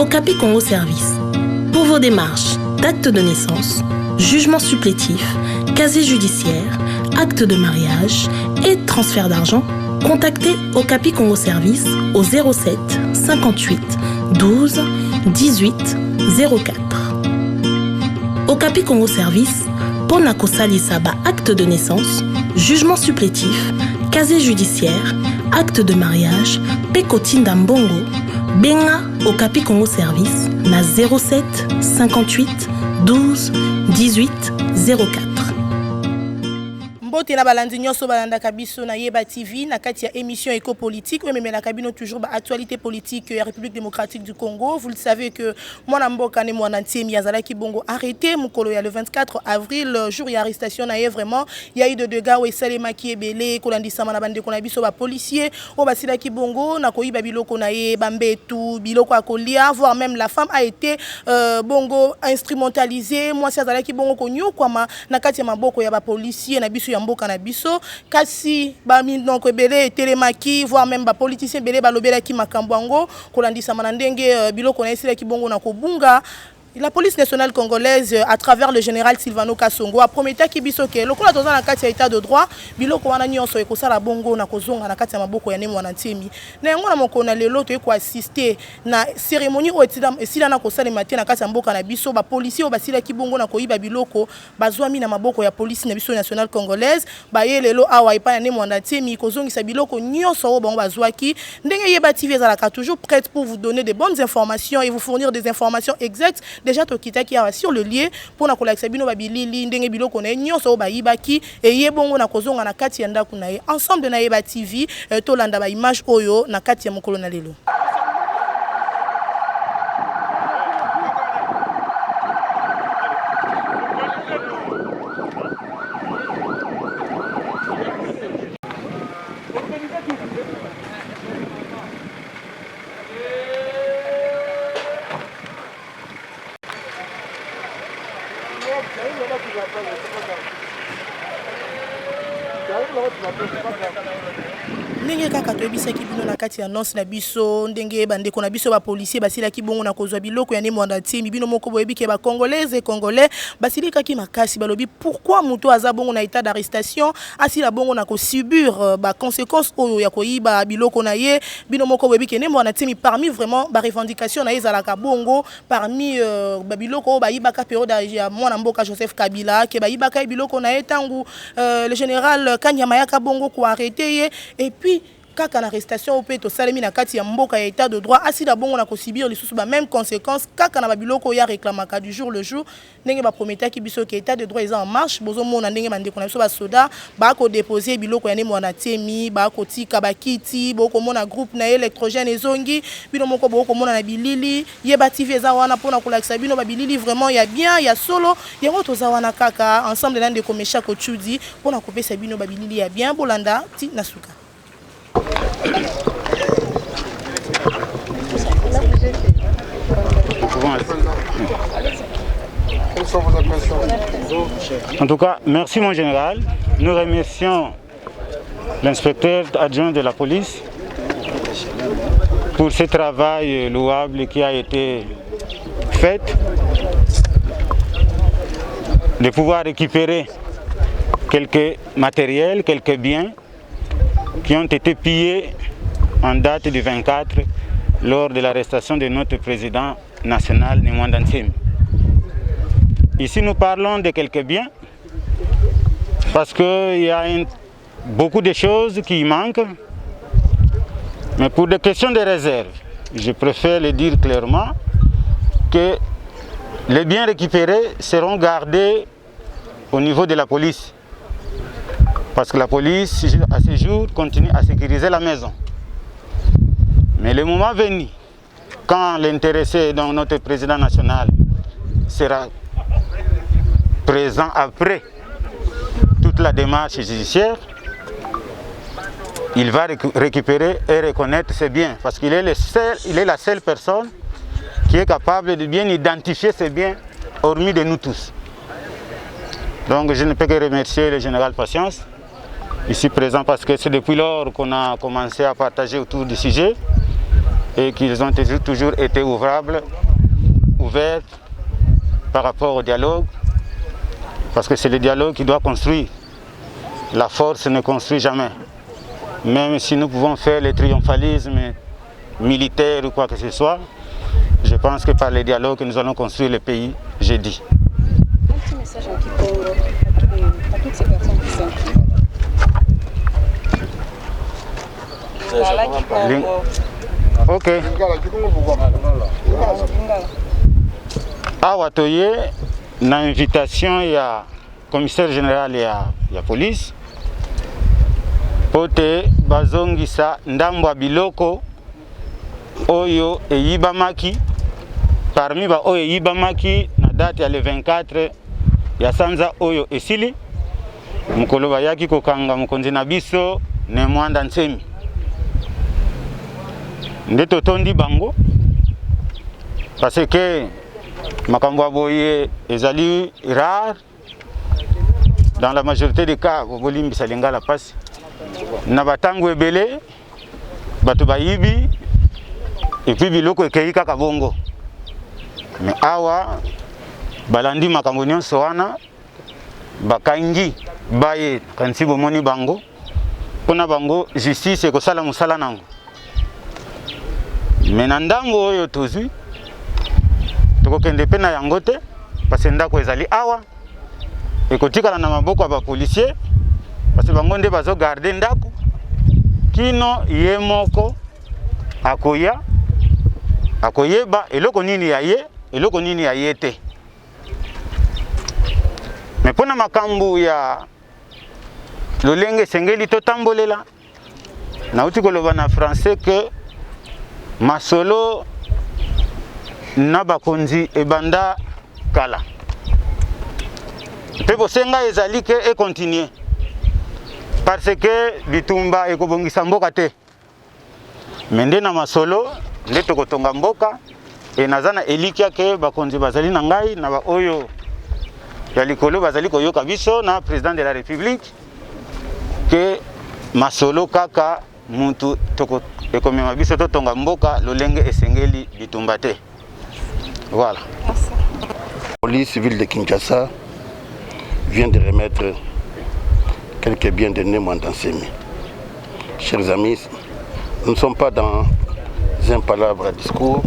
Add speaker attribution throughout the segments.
Speaker 1: Okapi Congo Service. Pour vos démarches d'acte de naissance, jugement supplétif, casier judiciaire, acte de mariage et transfert d'argent, contactez Okapi Congo Service au 07 58 12 18 04. Okapi Congo Service, pona kosalisa ba acte de naissance, jugement supplétif, casier judiciaire, acte de mariage, pekotinda mbongo, benga Okapi Congo Service na 07 58 12 18 04.
Speaker 2: Mbote na balandi nyonso balanda kabiso na Yeba TV na kati ya émission éco-politique ou même na kabino toujours ba actualité politique ya République démocratique du Congo. Vous le savez que mwana mboka ne mwana ntemi azalaki bongo arrêté mukolo ya le 24 avril jour ya arrestation na ye vraiment il y a eu de dégâts ou esalema ki ebele kolandisama na bande kona biso ba policier o basilaki bongo na koyiba biloko na ye bambetu biloko akolia voire même la femme a été bongo instrumentalisée moi si azalaki bongo konyokwama na kati ya maboko ya ba policier na biso mboka na biso kasi ba donc ebele telemaki voire même ba politicien belé balobela ki makambo yango kolandisa mana ndenge biloko na esila ki bongo na kobunga. La police nationale congolaise, à travers le général Sylvano Kasongo, a promis qu'il y ait un état de droit, biloko wana nyonso ekosala bongo na kozonga na kati ya maboko ya nemo wana ntemi. Na yango na mokona lelo to eko assister na cérémonie o esila na kosala matin na kati ya mboka na biso ba policier o basila ki bongo na koyiba biloko bazwami na maboko ya police na biso nationale congolaise ba ye lelo awa epa ya nemo wana ntemi kozongisa biloko nyonso o bango bazwaki ndenge Yeba TV ezalaka toujours prête pour vous donner de bonnes informations et vous fournir des informations exactes. Déjà tokita qui a sur le lieu pour na kolakisa bino babilili ndenge biloko na nyonso bayibaki et yebongo na kozonga na kati ya ndaku na ye ensemble na Yeba TV to landa ba image oyo na kati ya mokolo na lelo. Ndenge kaka toyebisaki bino na kati ya annonce na biso ndenge bandeko na biso ba policier basilaki bongo na kozwa biloko ya nemo wana ntemi bino moko boyebi ke ba congolaises et congolais basilikaki makasi balobi pourquoi muto aza bongo na état d'arrestation asila bongo na ko subir ba conséquences oyo ya koyiba biloko na ye bino moko boyebi ke nemo wana ntemi parmi vraiment ba revendication na ezalaka bongo parmi ba biloko ba yibaka période ya mwana mboka Joseph Kabila ke ba yibaka biloko na ye tangu le général Kanyama yaka bongo ko arrêté ye et puis kaka na arrestation au peto salemi na kati ya mboka ya état de droit asila bongo na ko subir lisusu ba même conséquence kaka na ba biloko ya réclamaka du jour le jour ndenge ba prometa ki biso ke état de droit eza en marche bozo mona ndenge bandeko na biso ba soda ba ko déposer biloko ya nemo na temi ba ko tika ba kiti boko mona groupe na électrogène ezongi bino moko boko mona na bilili Yeba TV eza wana pona ko lakisa bino ba bilili vraiment ya bien ya solo yango toza wana kaka ensemble na ndeko Mesha Kochudi pona ko pesa bino ba bilili ya bien bolanda ti nasuka.
Speaker 3: En tout cas, merci mon général. Nous remercions l'inspecteur adjoint de la police pour ce travail louable qui a été fait de pouvoir récupérer quelques matériels, quelques biens qui ont été pillés en date du 24 lors de l'arrestation de notre président national Nemwanda Ntemi. Ici nous parlons de quelques biens parce qu'il y a beaucoup de choses qui manquent, mais pour des questions de réserve, je préfère le dire clairement que les biens récupérés seront gardés au niveau de la police. Parce que la police, à ce jour, continue à sécuriser la maison. Mais le moment venu, quand l'intéressé, donc notre président national, sera présent après toute la démarche judiciaire, il va récupérer et reconnaître ses biens. Parce qu'il est la seule personne qui est capable de bien identifier ses biens, hormis de nous tous. Donc je ne peux que remercier le général Patience, ici présent, parce que c'est depuis lors qu'on a commencé à partager autour du sujet. et qu'ils ont toujours été ouverts par rapport au dialogue, parce que c'est le dialogue qui doit construire. La force ne construit jamais. Même si nous pouvons faire le triomphalisme militaire ou quoi que ce soit, je pense que par le dialogue que nous allons construire le pays jeudi.
Speaker 4: Un petit message en Kikongo à toutes ces personnes qui sont
Speaker 3: Ok. Awa toye na invitation ya commissaire général ya police pote bazongisa ndambo biloko oyo eyibamaki parmi ba oyo eyibamaki na date ya le 24 ya sanza oyo esili mukolo bayaki kokanga mokonzi na biso ne Mwanda Nsemi nde totondi bango parce que makambo aboye ezali rare dans la majorité des cas bolimbisa lingala pasi na batango ebele bato bayibi et puis biloko ekei kaka bongo mais awa balandi makambo nyonso wana bakangi baye kanisi bomoni bango mpona bango justice ekosala mosala nango mais na ndango oyo tozwi tokokende mpe na yango te parce que ndako ezali awa ekotikala na maboko ya bapolisier parce que bango nde bazogarde ndako kino ye moko akoyeba eloko nini ya ye eloko nini ya ye te. Mais mpona makambo ya lolenge esengeli totambolela nauti koloba na français que masolo na bakonzi ebanda kala mpe bosenga ezali ke ekontinue parce que bitumba ekobongisa mboka te me nde na masolo nde tokotonga mboka e naza na elikia ke bakonzi bazali na ngai na ba oyo ya likolo bazali koyoka biso na président de la république ke masolo kaka mutu toko ekomema biso totonga mboka lolenge esengeli bitumba te. Voilà.
Speaker 5: La police civile de Kinshasa vient de remettre quelques biens de Mwanda Nsemi. Chers amis, nous ne sommes pas dans un palabre à discours.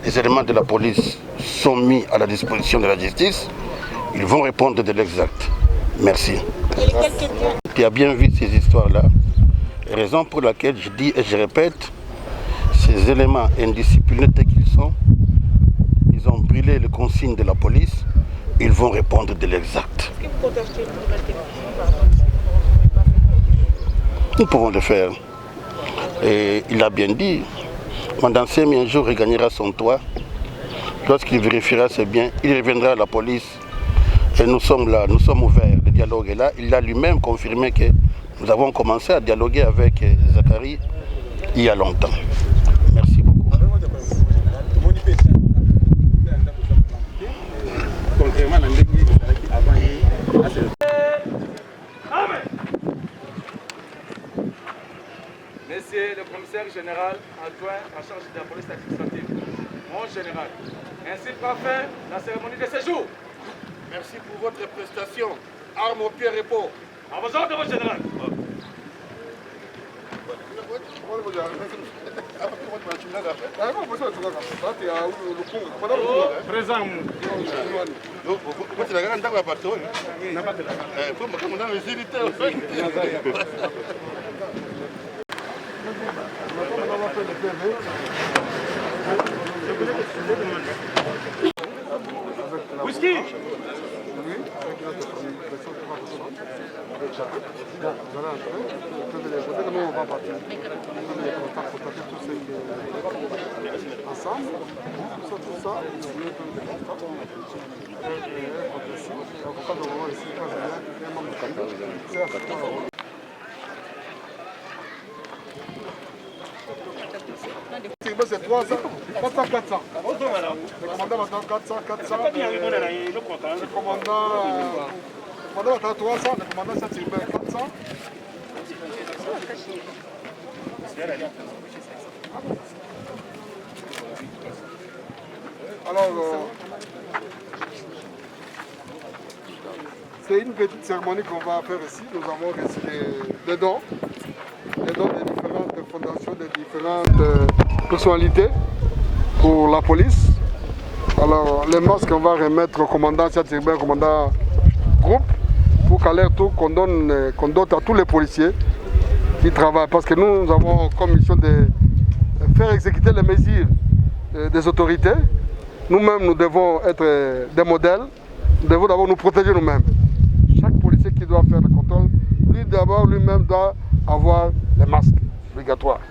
Speaker 5: Les éléments de la police sont mis à la disposition de la justice. Ils vont répondre de l'exact. Merci. Tu as bien vu ces histoires-là. Raison pour laquelle je dis et je répète, ces éléments indisciplinés qu'ils sont, ils ont brûlé les consignes de la police, ils vont répondre de l'exact. Nous pouvons le faire. Et il a bien dit, Mwanda Nsemi un jour regagnera son toit. Lorsqu'il vérifiera ses biens, il reviendra à la police. Et nous sommes là, nous sommes ouverts. Le dialogue est là. Il a lui-même confirmé que nous avons commencé à dialoguer avec Zacharie il y a longtemps. Merci beaucoup.
Speaker 6: Monsieur le commissaire général adjoint en charge de la police administrative, mon général, ainsi parfait la cérémonie de séjour.
Speaker 5: Merci pour votre prestation. Armes au pied repos.
Speaker 6: À vos ordres, mon général. Présent. Whisky.
Speaker 7: Ensemble, tout ça, c'est 300, 400, 400. Le commandant maintenant 400, 400. Le commandant maintenant 300, le commandant ça c'est 400. Alors, c'est une petite cérémonie qu'on va faire ici. Nous avons reçu des dons des différentes fondations, des différentes personnalités pour la police. Alors, les masques qu'on va remettre au commandant Siatirbe, au commandant groupe, pour qu'à l'air tout, qu'on donne à tous les policiers qui travaillent. Parce que nous avons comme mission de faire exécuter les mesures des autorités. Nous-mêmes, nous devons être des modèles. Nous devons d'abord nous protéger nous-mêmes. Chaque policier qui doit faire le contrôle, lui-même doit avoir les masques obligatoires.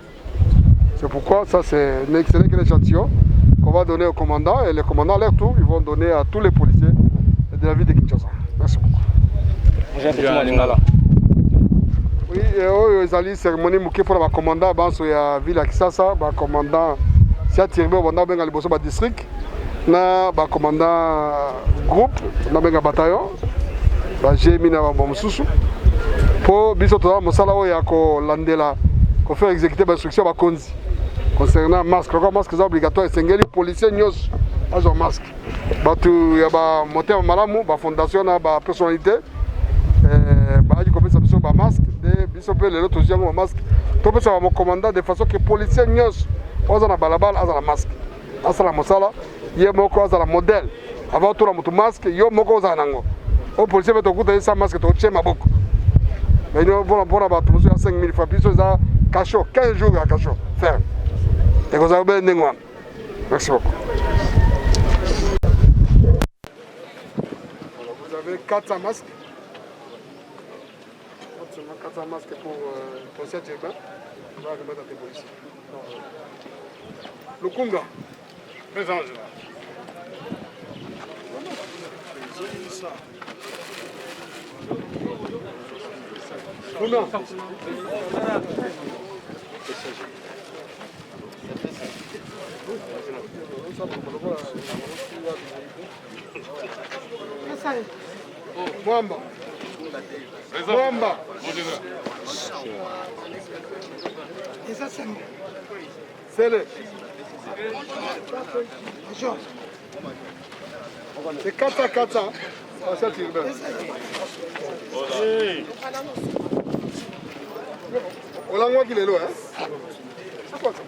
Speaker 7: C'est pourquoi ça, ce n'est qu'un échantillon qu'on va donner au commandant. Et les commandants, à leur tour, ils vont donner à tous les policiers de la ville de Kinshasa. Merci beaucoup. Oui, et une cérémonie pour le commandant de la ville de Kinshasa, le commandant Siatirbe, le district, le commandant groupe, le bataillon, le GMI, pour faire exécuter l'instruction concernant le masque. Le masque est obligatoire, c'est les policiers qui ont un masque. Il y a la fondation, la personnalité, un masque, un masque. Tout le commandant de façon que les policiers ont un masque. Il y a un modèle. Avant tout le masque, il y a un policier qui a un masque. Mais nous avons 5 000 francs. Puis ils ont 15 jours à cachot. Ferme. Et vous avez bien des mois. Merci beaucoup. Vous avez 400 masques. 400 masques pour cette urbain. On va remettre à tes policiers. Le Kunga. Présent. Non. Mwamba. C'est 400. On l'a qu'il est loin. C'est quoi ça?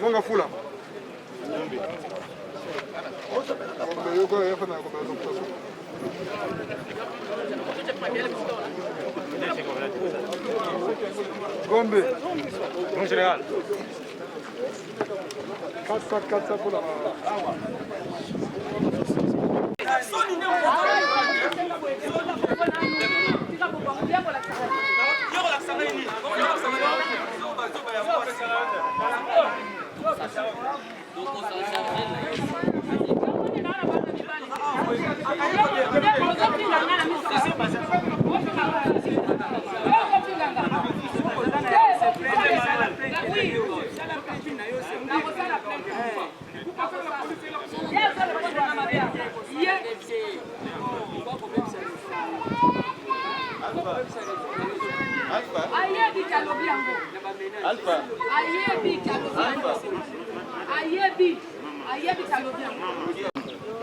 Speaker 7: Mon fou là. Gombe. Mon général. 400 pour la.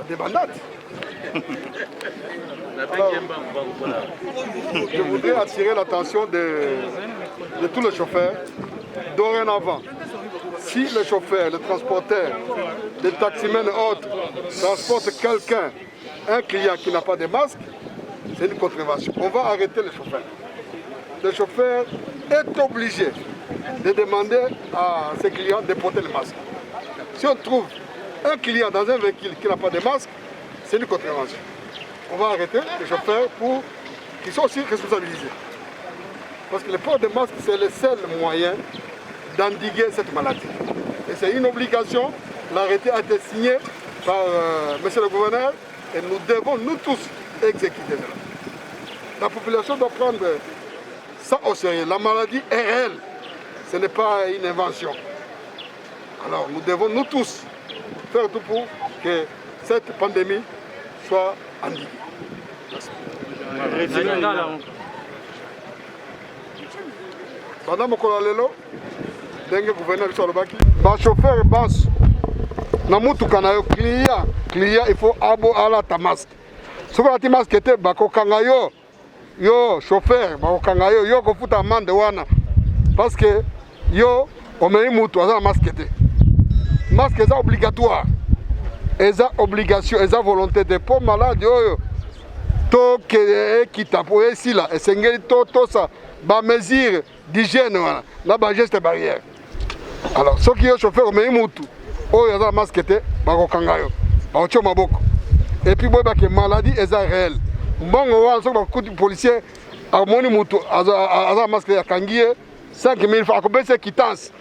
Speaker 7: Des bandades. Alors, je voudrais attirer l'attention de tous les chauffeurs. Dorénavant, si le chauffeur, le transporteur, les taximens et autres transportent quelqu'un, un client qui n'a pas de masque, c'est une contravention. On va arrêter le chauffeur. Le chauffeur est obligé de demander à ses clients de porter le masque. Si on trouve un client dans un véhicule qui n'a pas de masque, c'est une contravention. On va arrêter les chauffeurs pour qu'ils soient aussi responsabilisés. Parce que le port de masque, c'est le seul moyen d'endiguer cette maladie. Et c'est une obligation. L'arrêté a été signé par monsieur le gouverneur et nous devons, nous tous, exécuter cela. La population doit prendre ça au sérieux. La maladie est réelle. Ce n'est pas une invention. Alors nous devons, nous tous, faire tout pour que cette pandémie soit endiguée. pendant mokolo lelo ndenge gouverneur biso alobaki bachauffeur bas na mutuka na yo client il faut alata masque soki alati masque te bakokanga yo chauffeur bakokanga yo kofuta amande wana parce que yo omei mutu aza na masque te masque eza obligatoire eza obligation eza volonté de po malade oyo to ke ekita po esila esengeli tosa bamesure d'hygiène wana na bageste barrière. Alors soki yo chauffeur omei mutu oyo aza na masque te bakokanga yo bakotia maboko et puis boyebake maladie eza réelle mbongo wana soki bakuti policier amoni mutu aza na masque akangi ye 5000 francs akobese quittance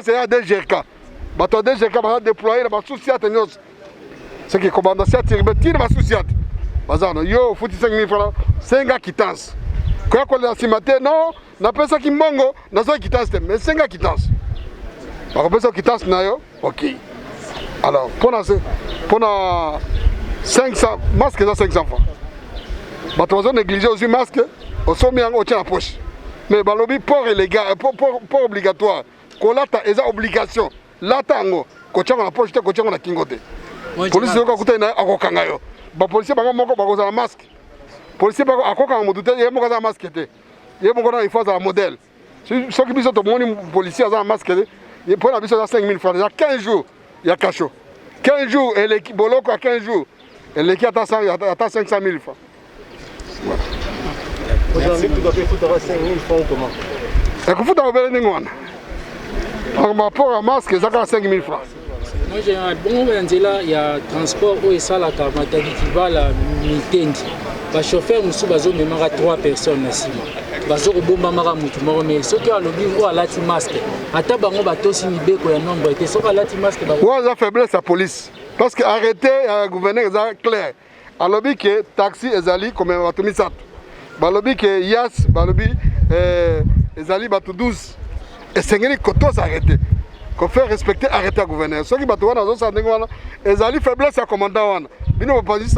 Speaker 7: eya DGRK bato ya DGRK baza déployer na basociate nyonso soki komanda siatiri betina basociate baza no yo ofuti 5000 francs senga quittance koya kolela nsima te non napesaki mbongo nazwaki quittance te mais senga quittance bakopesa quittance na yo ok. Alors mpona 500 masque eza 500 francs bato bazo néglige ozwi masque osomi yango otia na poche mais balobi port illégal port obligatoire kolata eza obligation lata yango kotiango na poche te kotiango na kingo te polisi yoka kuta na akokanga yo bapolisier bango moko bakozala masque policier bako akokanga motu te ye moko aza na masque te ye moko na ifo azala modèle soki biso tomoni policier aza na masque te mpo na biso eza 5000 francs eza 15 jours ya cachot 15 jours eleki boloko ya 15 jours eleki ata 500 000 francs. ekofuta kobele ndenge wana rapport ya masque eza kaka 5 000 francs.
Speaker 8: Moi général bongo ya nzela ya transport oyo esalaka matadi kibala mitendi bachauffeur mosusu bazomemaka 3 personnes na nsima bazokobombamaka motu moko me soki alobi oyo alati masque ata bango batosi mibeko ya nombre te soki alati masque
Speaker 7: oyo aza faiblesse ya police parce que arrêté ya gouverneur eza clair alobi ke taxi ezali komema bato misato balobi ke yas balobi ezali bato 12 esengeli kotosa arrêté kofaire respecter arrêté ya gouverneur soki bato wana bazosala ndenge wana ezali faiblesse ya commandant wana bino bapanzi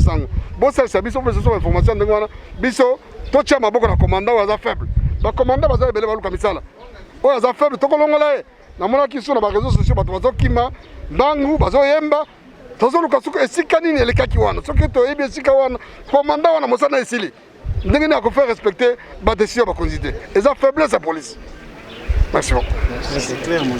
Speaker 7: sango bosalisa biso mpe soso information ndenge wana biso totia maboko na commandant oyo aza faible bacommandant baza ebele baluka misala oyo aza faible tokolongola ye namonaki so na bareseau sociaux bato bazokima ndangu bazoyemba tozoluka soki esika nini elekaki wana soki toyebi esika wana commandant wana mosala esili ndenge nini akofaire respecter badécision bakonzi te eza faiblesse ya police. Merci beaucoup.
Speaker 8: C'est clair, moi.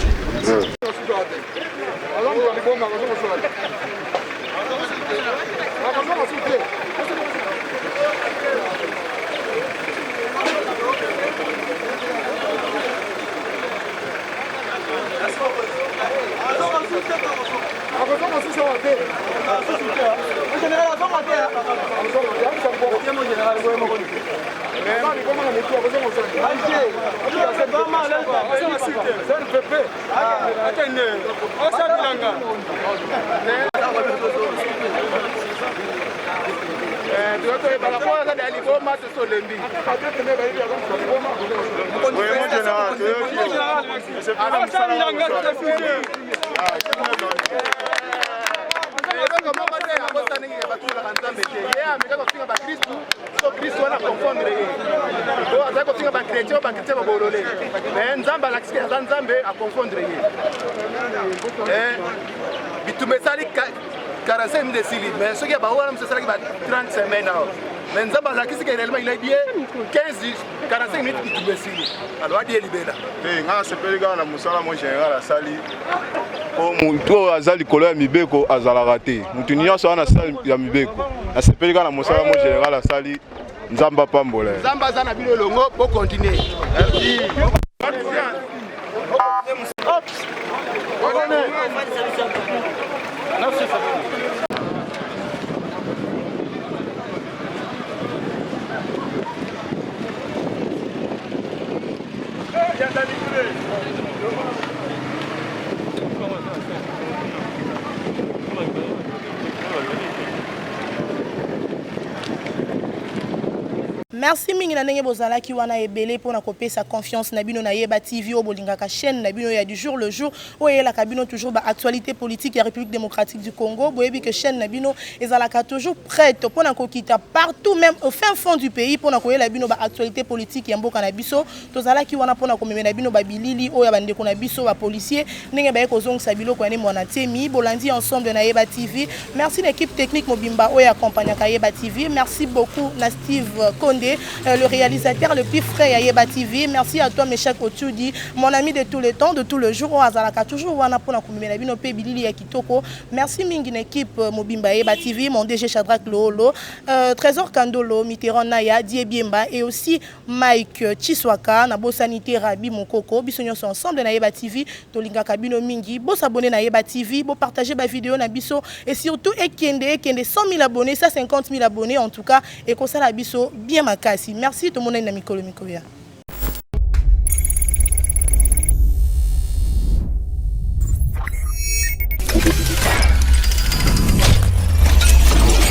Speaker 9: bitumesali 45 minutes sili mais ce qui est bah on se sera 30 semaines now mais nzamba lakisi que réellement il a dit 15 45 minutes bitumesali alors adi libera
Speaker 10: nga sepelika na musala mo général asali po muntu azali kolo ya mibeko azalaka te mutu nyonso wana sali ya mibeko asepelika na musala mo général asali nzamba pambola
Speaker 9: nzamba za na bino longo po continuer merci.
Speaker 2: Merci mingi na ndenge bozala ki wana ebele pona kopesa confiance na bino na Yeba TV o bolingaka chaîne na bino ya du jour le jour o yela ka bino toujours ba actualité politique ya République démocratique du Congo boyebi que chaîne na bino ezalaka toujours prête pona kokita partout même au fin fond du pays pona koyela bino ba actualité politique ya mboka na biso tozala ki wana pona komema na bino ba bilili o ya bandeko na biso ba policier ndenge ba ekozongisa biloko ya ne mwana temi bolandi ensemble na Yeba TV. Merci l'équipe technique Mobimba o ya accompagna ka Yeba TV. Merci beaucoup na Steve Kondé, le réalisateur le plus frais à Yeba TV. Merci à toi Meshak Otsudi, mon ami de tous les temps, de tout le jour. O azalaka toujours wana pona komema na bino pe bilili ya kitoko. Merci mingi na équipe Mobimba Yeba TV, mon DG Shadrack Lolo, Trésor Kandolo, Mitterrand Naya, Diebiemba et aussi Mike Chiswaka, na Bosanité Rabi Mokoko. Bisonyo sont ensemble na Yeba TV. Tolinga kabino mingi. Bo s'abonner na Yeba TV, bo partager ma vidéo na biso et surtout ekende 100 000 abonnés, 150 000 abonnés en tout cas et comme ça la biso bien makasi. Merci tout le monde na mikolo mikoya.